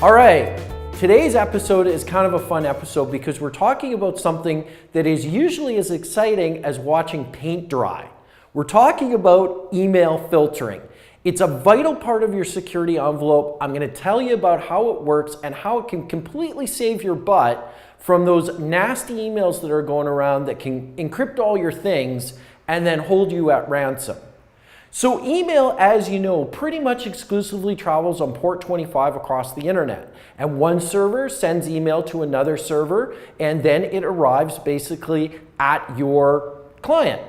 All right, today's episode is kind of a fun episode because we're talking about something that is usually as exciting as watching paint dry. We're talking about email filtering. It's a vital part of your security envelope. I'm going to tell you about how it works and how it can completely save your butt from those nasty emails that are going around that can encrypt all your things and then hold you at ransom. So email, as you know, pretty much exclusively travels on port 25 across the internet. And one server sends email to another server, and then it arrives basically at your client.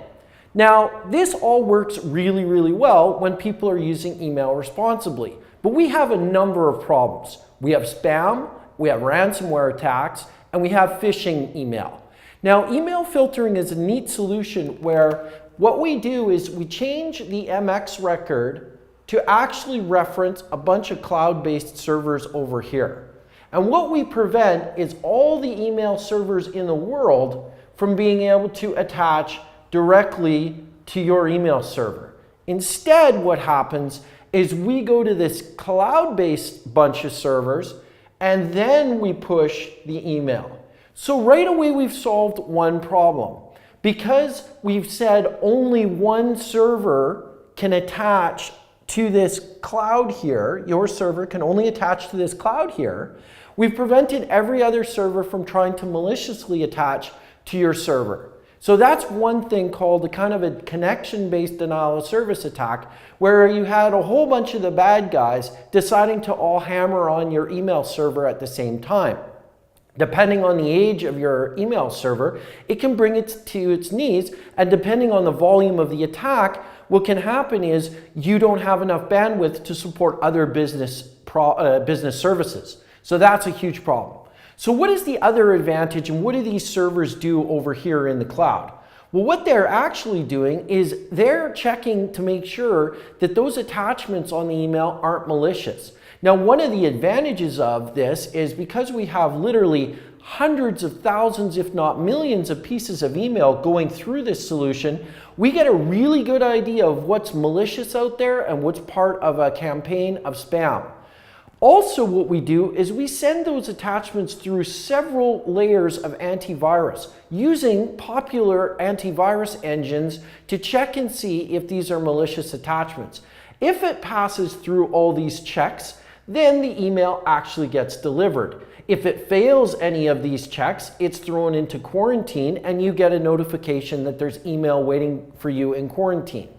Now, this all works really, really well when people are using email responsibly. But we have a number of problems. We have spam, we have ransomware attacks, and we have phishing email. Now, email filtering is a neat solution where what we do is we change the MX record to actually reference a bunch of cloud-based servers over here. And what we prevent is all the email servers in the world from being able to attach directly to your email server. Instead, what happens is we go to this cloud-based bunch of servers and then we push the email. So right away we've solved one problem. Because we've said only one server can attach to this cloud here, your server can only attach to this cloud here, we've prevented every other server from trying to maliciously attach to your server. So that's one thing called a kind of a connection-based denial of service attack, where you had a whole bunch of the bad guys deciding to all hammer on your email server at the same time. Depending on the age of your email server, it can bring it to its knees, and depending on the volume of the attack, what can happen is you don't have enough bandwidth to support other business services. So that's a huge problem. So what is the other advantage, and what do these servers do over here in the cloud? Well, what they're actually doing is they're checking to make sure that those attachments on the email aren't malicious. Now, one of the advantages of this is because we have literally hundreds of thousands, if not millions of pieces of email going through this solution, we get a really good idea of what's malicious out there and what's part of a campaign of spam. Also, what we do is we send those attachments through several layers of antivirus using popular antivirus engines to check and see if these are malicious attachments. If it passes through all these checks, then the email actually gets delivered. If it fails any of these checks, it's thrown into quarantine and you get a notification that there's email waiting for you in quarantine.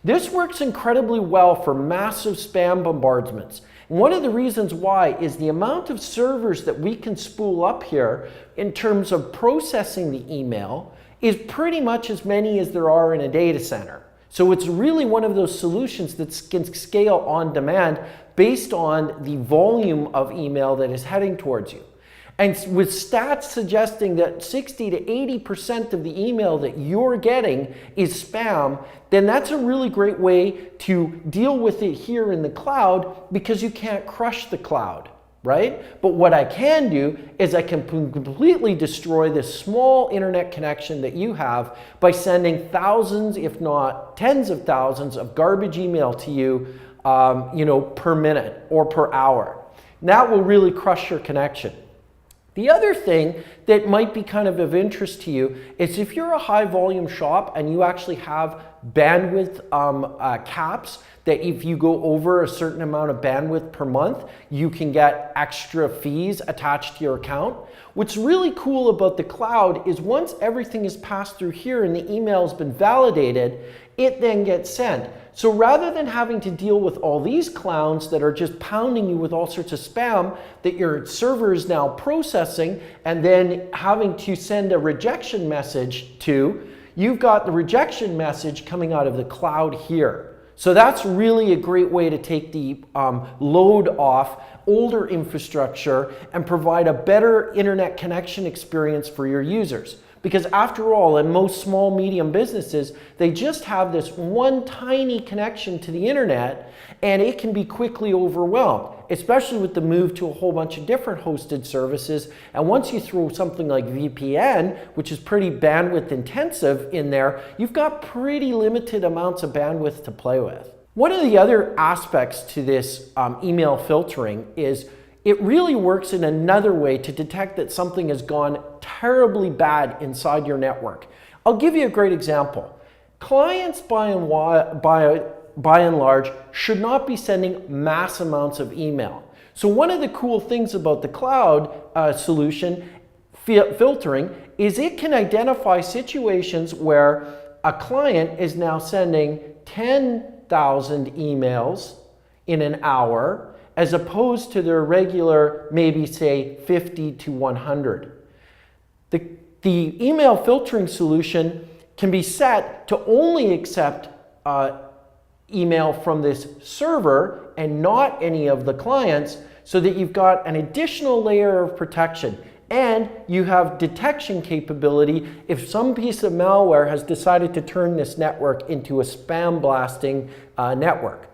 This works incredibly well for massive spam bombardments. One of the reasons why is the amount of servers that we can spool up here in terms of processing the email is pretty much as many as there are in a data center. So it's really one of those solutions that can scale on demand based on the volume of email that is heading towards you. And with stats suggesting that 60 to 80% of the email that you're getting is spam, then that's a really great way to deal with it here in the cloud because you can't crush the cloud, right? But what I can do is I can completely destroy this small internet connection that you have by sending thousands, if not tens of thousands of garbage email to you, per minute or per hour. That will really crush your connection. The other thing that might be kind of interest to you is if you're a high volume shop and you actually have bandwidth caps, that if you go over a certain amount of bandwidth per month, you can get extra fees attached to your account. What's really cool about the cloud is once everything is passed through here and the email has been validated, it then gets sent. So rather than having to deal with all these clowns that are just pounding you with all sorts of spam that your server is now processing and then having to send a rejection message to, you've got the rejection message coming out of the cloud here. So that's really a great way to take the load off older infrastructure and provide a better internet connection experience for your users. Because after all, in most small, medium businesses, they just have this one tiny connection to the internet and it can be quickly overwhelmed, especially with the move to a whole bunch of different hosted services. And once you throw something like VPN, which is pretty bandwidth intensive in there, you've got pretty limited amounts of bandwidth to play with. One of the other aspects to this email filtering is it really works in another way to detect that something has gone terribly bad inside your network. I'll give you a great example. Clients by and large should not be sending mass amounts of email. So one of the cool things about the cloud solution filtering is it can identify situations where a client is now sending 10,000 emails in an hour as opposed to their regular maybe say 50 to 100. The email filtering solution can be set to only accept email from this server and not any of the clients, so that you've got an additional layer of protection. And you have detection capability if some piece of malware has decided to turn this network into a spam blasting network.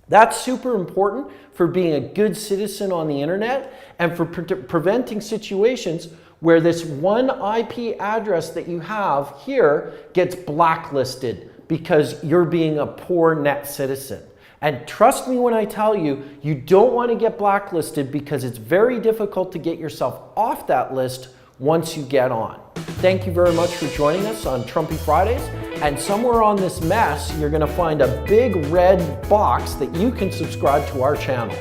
That's super important for being a good citizen on the internet and for preventing situations where this one IP address that you have here gets blacklisted because you're being a poor net citizen. And trust me when I tell you, you don't want to get blacklisted because it's very difficult to get yourself off that list once you get on. Thank you very much for joining us on Trumpy Fridays. And somewhere on this mess, you're going to find a big red box that you can subscribe to our channel.